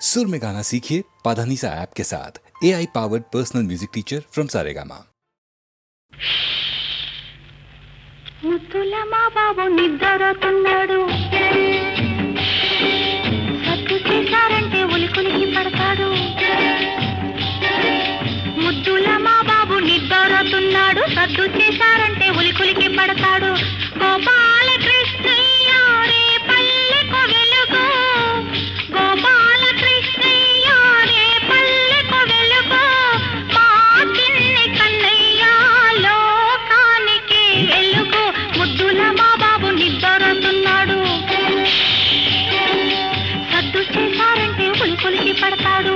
सुर में गाना सीखिए पाधानीसा ऐप के साथ। AI powered personal music teacher from Saregama. ముద్దుల మా బాబు నిద్రతున్నాడు, సత్తు చేశారంటే ఉలికులికి పడతాడు. ముద్దుల మా బాబు నిద్రతున్నాడు, సత్తు చేశారంటే ఉలికులికి పడతాడు. గోపాలకృష్ణయ్య రే పల్లెకు వెలుగు, గోపాలకృష్ణయ్య రే పల్లెకు వెలుగు, మా చిన్ని కన్నయ్య లోకానికి వెలుగు. ముద్దుల మా బాబు నిద్రతున్నాడు, సద్దు చేశారంటే ఉలికులికి పడతాడు.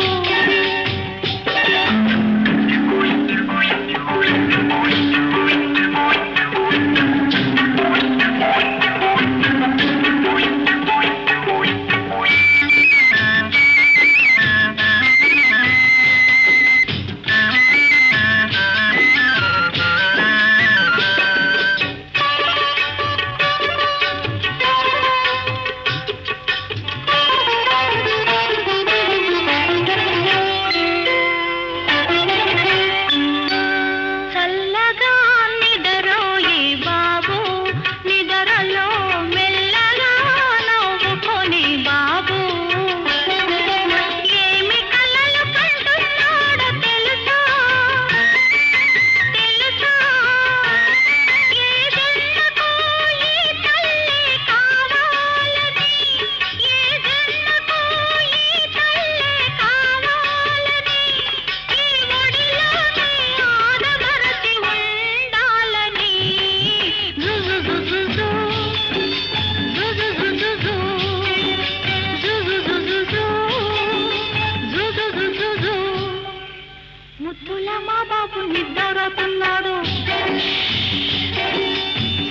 ముద్దుల మా బాబు నిద్రతున్నాడు,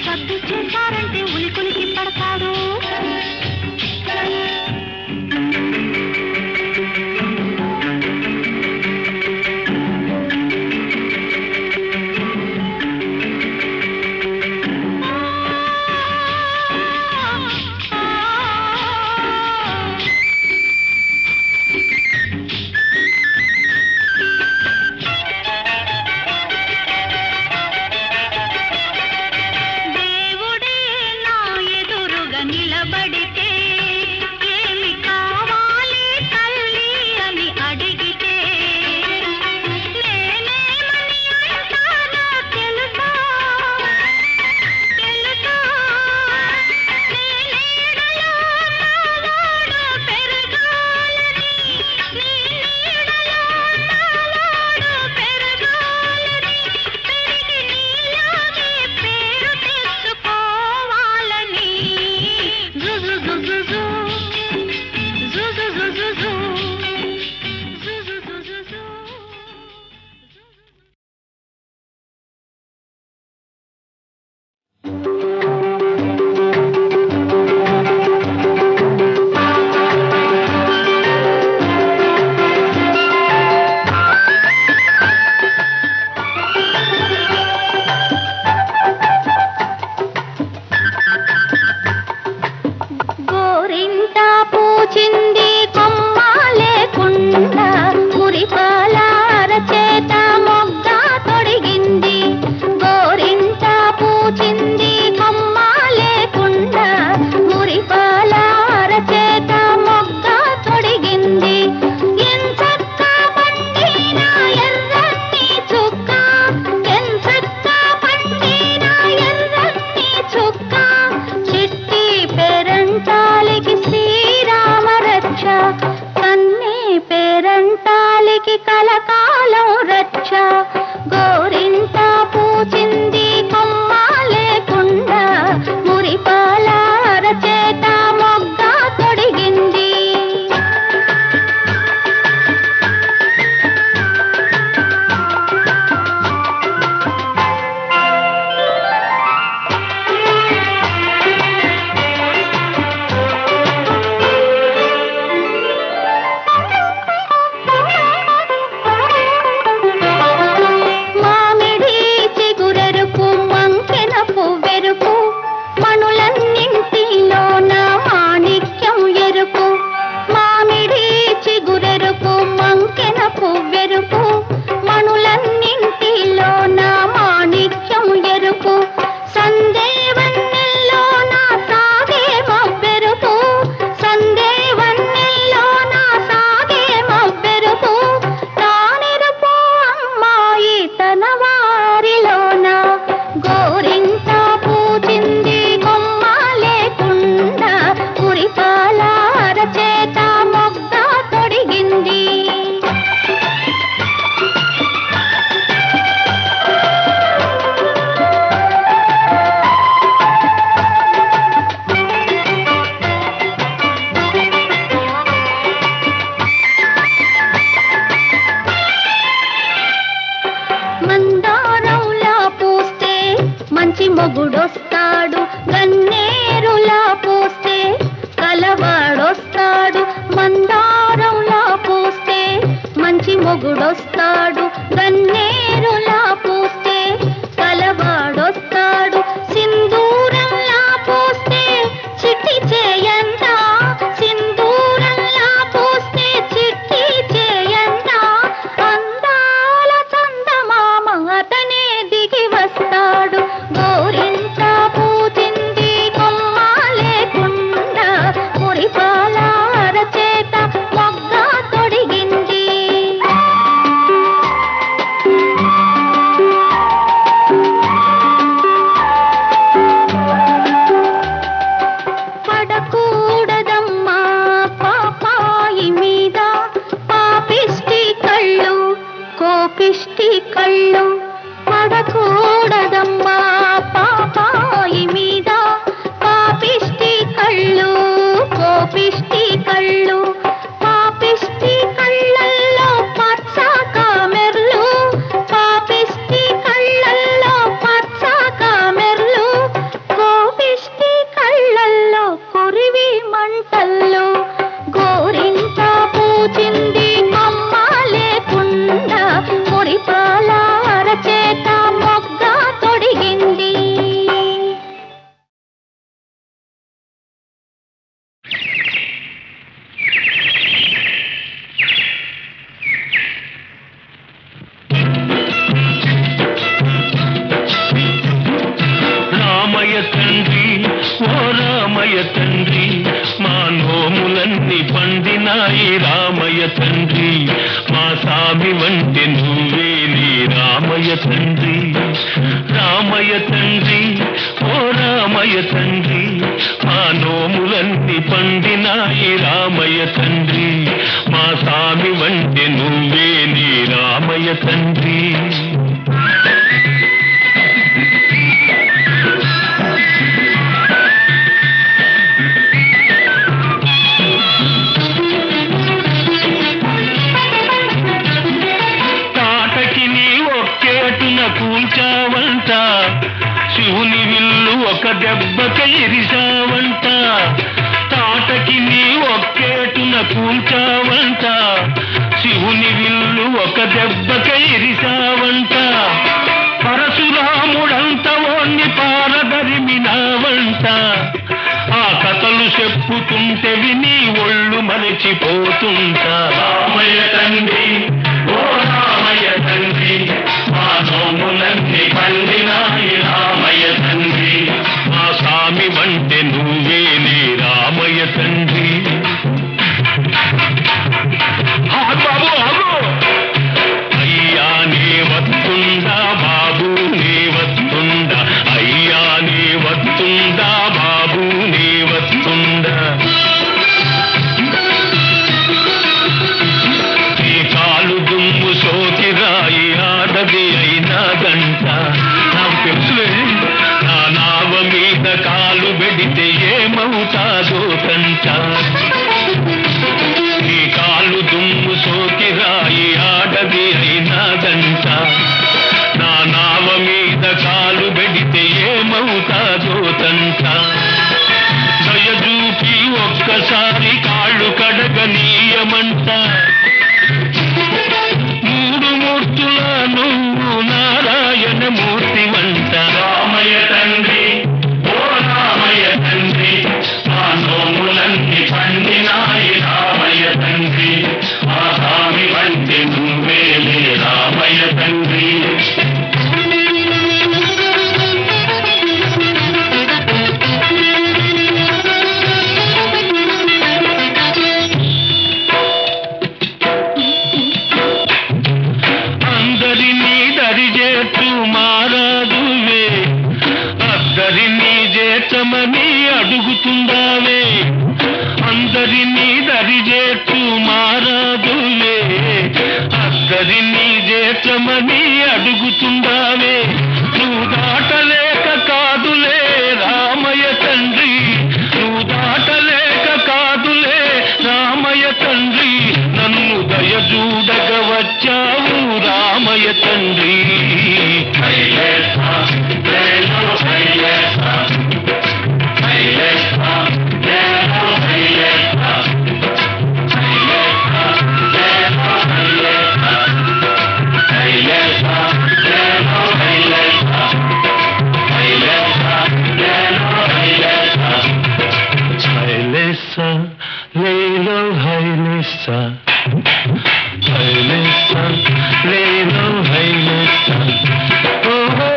సద్దు చేశారంటే ఉలికులికి పడతాడు. నిలబడితే ఏమి కావాలి తల్లి అని అడిగితే నేనేమని అంటానో తెలుసా, తెలుసా, నీ నీడలో నావాడు పెరగాలని, నీ నీడలో నావాడు పెరగాలని, పెరిగి నీలాగే పేరు తెచ్చుకోవాలని. గోరింటా పూచింది కొమ్మ లేకుండా, మురిపాల అరచేత మొగ్గ తొడిగింది. గోరింటా పూచింది కొమ్మ లేకుండా, మురిపాల అరచేత మొగ్గ తొడిగింది. ఎంచక్క పండిన ఎర్రని చుక్క, ఎంచక్క పండిన ఎర్రని చుక్క, చిట్టి పేరంటాలికి శ్రీరామ రక్ష, కన్నే పేరంటాలికి కలకాలం రక్ష. గోరింట పూచింది కొమ్మ లేకుండా, మురిపాల అరచేత మొగ్గ తొడిగింది. పాపిష్టి కళ్ళు పడకూడదమ్మా పాపాయి మీద. పాపిష్టి కళ్ళు కోపిష్టి కళ్ళు పాపిష్టి కళ్ళల్లో పచ్చ కామెర్లు. పాపిష్టి కళ్ళల్లో పచ్చ కామెర్లు కోపిష్టి కళ్ళల్లో కొరివి మంటల్లో. గోరింట పూచింది కొమ్మ లేకుండా మురిపాల అరచేత మొగ్గ తొడిగింది. రామయ్య తండ్రి ఓ రామయ్య తండ్రి మా నోములన్నీ పండినాయి. రామయ్య తండ్రి మా సామి వంటి నువ్వేలి. రామయ్య తండ్రి రామయ్య తండ్రి ఓ రామయ్య తండ్రి మా నోములన్నీ పండినాయి. రామయ్య తండ్రి మా సామి వంటి నువ్వేలి. రామయ్య తండ్రి కూల్చావంట శివుని విల్లు ఒక దెబ్బకి ఇరిసావంట. తాటకి నీ ఒక్కేటున కూల్చావంట శివుని విల్లు ఒక దెబ్బకి ఇరిసావంట. పరశురాముడంత ఓన్ని పారదరిమినావంట. ఆ కథలు చెప్పుతుంటే విని ఒళ్ళు మరచిపోతుంటా. రామయ్య తండ్రి ఓ రామయ్య తండ్రి మా నోములన్నీ పండినాయి. రామయ్య తండ్రి మా స్వామి వంటే నువ్వేలే. రామయ్య తండ్రి బాబు ఆగు. అయ్యా నీ వస్తుందా బాబు నీ వస్తుందా. అయ్యా నీ వస్తుందా బాబు నీ వస్తుందా. నీ కాలు దుమ్ము సోకిరాయి ఆడది అయినాదంట. నాకు తెలుసులే నా నావ మీద కాలు పెడితే ఏమవుతాదో తంట. నీ కాలు దుమ్ము సోకిరాయి ఆడది అయినాదంట. నా నావ మీద కాలు పెడితే ఏమవుతాదో తంట. దయచూపి ఒక్కసారి కాళ్ళు కడగనీయమంట. మూడు మూర్తుల నువ్వు నారాయణ మూర్తి వంట. రామయ్య తండ్రి ఓ రామయ్య తండ్రి మా నోములన్నీ పండినాయి. రామయ్య తండ్రి మా స్వామి వంటి నువ్వేలే. రామయ్య తండ్రి అందరినీ దరిచేట్టు మారాదువే. అద్దరినీ చేర్చమని అడుగుతుందావే. అందరినీ దరిచేట్టు మారాదువే. అద్దరినీ చేర్చమని అడుగుతుందావే. నువ్వు దాటలేక కాదులే రామయ్య తండ్రి. నువ్వు దాటలేక కాదులే రామయ్య తండ్రి. నన్ను దయచూడగ వచ్చావు రామయ్య తండ్రి. లేలో హైలేసా హైలేసా లేలో హైలేసా. ఓహో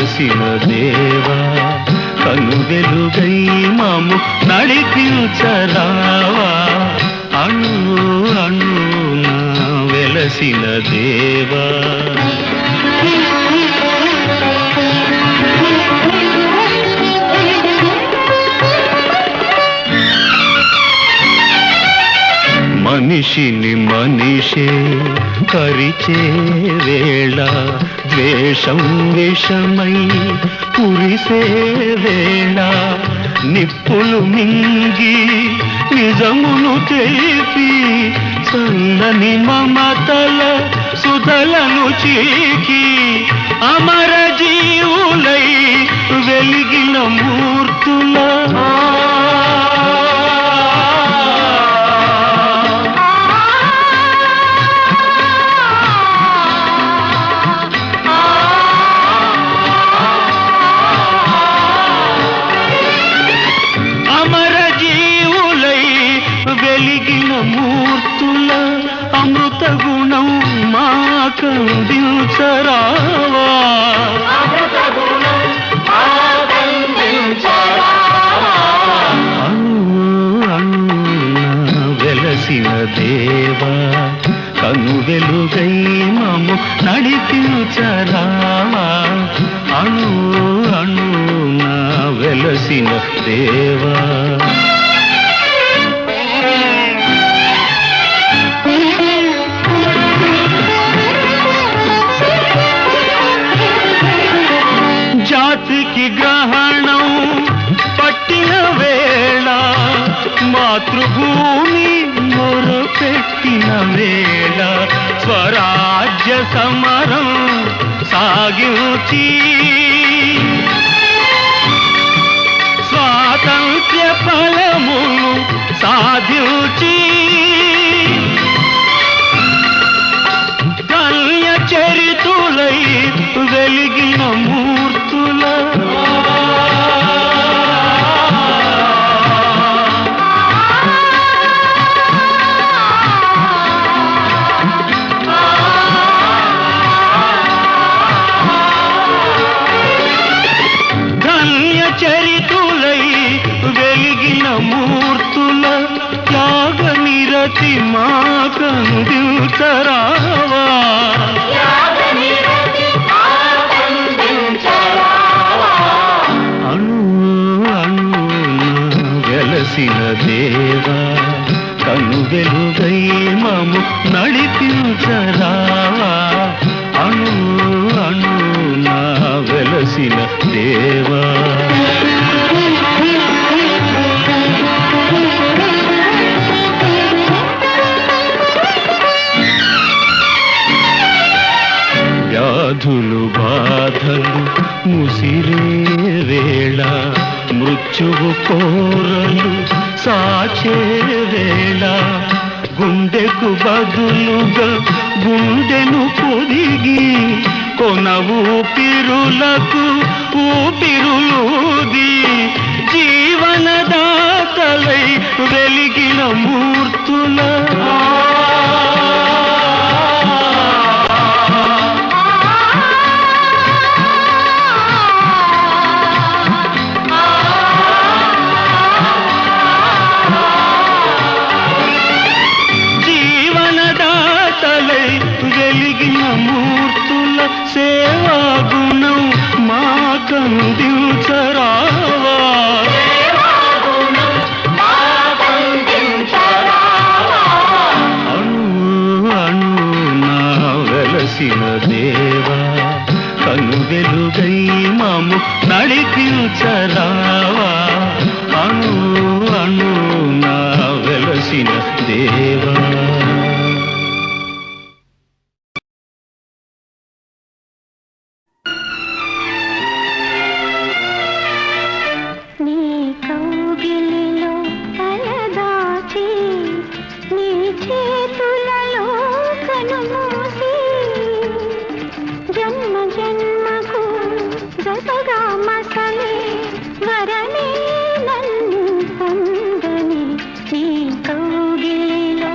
వెలసిన దేవా కను వెలుగై మాము నడిపించరావా అణు అణున వెలసిన దేవా మనిషిని మనిషే కరిచే వేళ ద్వేషం విషమై కురిసే వేళ నిప్పులు మింగి నిజమును తెలిపి చల్లని మమతల సుధలను చీకి అమర జీవులై వెలిగిన మూర్తుల మూర్తుల అమృత గుణం మాకందించరావా వెలసిన దేవా కను వెలుగై మము నడిపించరావా అణు అణున వెలసిన దేవా జాతికి గ్రహణం పట్టిన వేళ మాతృభూమి మొరపెట్టిన వేళ స్వరాజ్య సమరం సాగించి స్వాతంత్ర్య ఫలమును సాధించి ధన్య చరితులై వెలిగిన మూర్తుల ధన్య చరితులై వెలిగిన మూర్తుల త్యాగ నిరతి మాకందించరావా వెలసిన దేవా కను వెలుగై మము నడిపించరావా అణు అణున వెలసిన దేవా వ్యాధులు బాధలు ముసిరే వేళ మృత్యువు కోరలు సాచే వేళ గుండెకు బదులుగా గుండెను పొదిగి కొన ఊపిరులకు ఊపిరులూది జీవనదాతలై వెలిగిన మూర్తుల వెలిగిన మూర్తుల సేవా గుణం మాకందించరావా అణు అణున వెలసిన దేవా కను వెలుగై మము నడిపించరావా అణు అణున వెలసిన దేవా వరనే నన్ను పొందని నీ కౌగిలిలో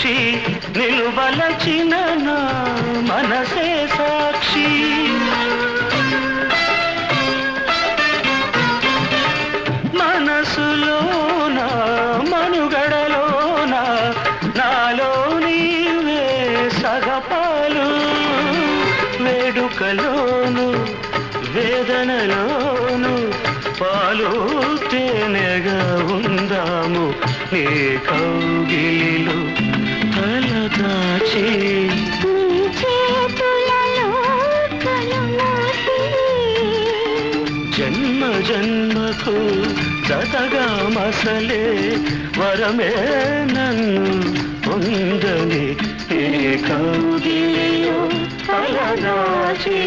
సాక్షి నిలువలచిన నా మనసే సాక్షి మనసులోన మనుగడలోన నాలో నీవే సగపాలు వేడుకలోను వేదనలోను పాలు తేనెగా ఉందాము నీ కౌగిలిలో తలదాచి జన్మ జన్మకు జతగా మసలే వరమే నన్ను పొందని నీ కౌగిలిలో తలదాచి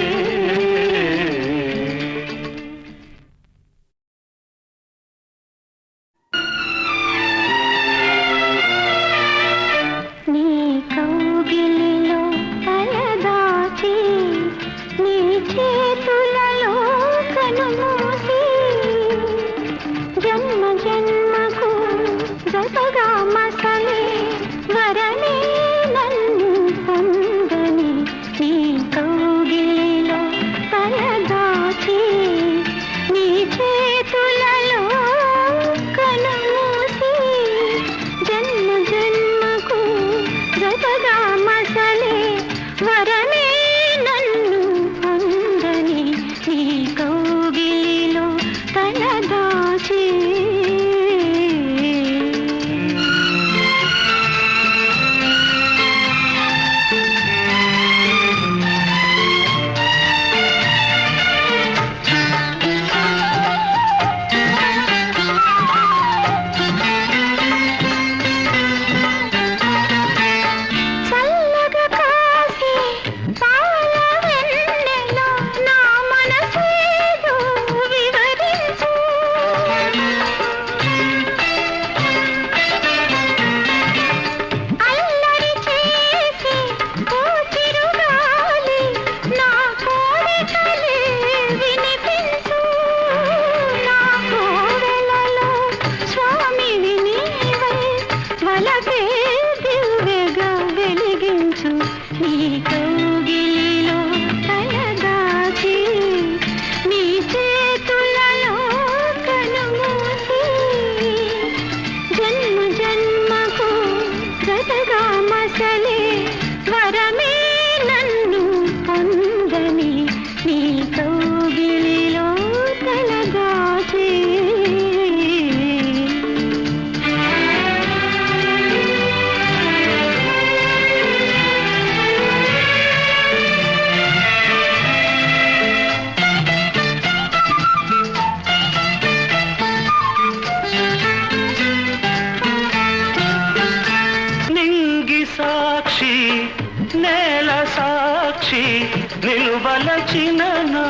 నిలువలచిన నా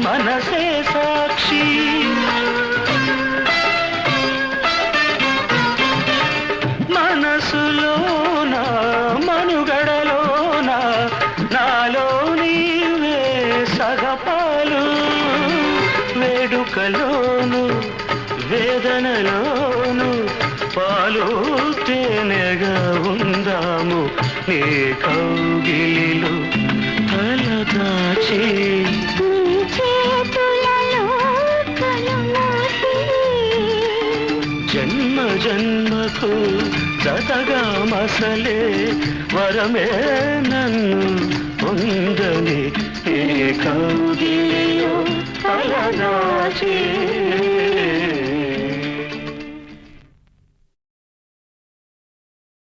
మనసే సాక్షి మనసులోన మనుగడలోన నాలో నీవే సగపాలు వేడుకలోను వేదనలోను పాలు తేనెగా ఉందాము నీ కౌగిలిలో తలదాచి జన్మ జన్మకు జతగా మసలే వరమే నన్ను పొందని ఏ కౌగిలిలో తలదాచి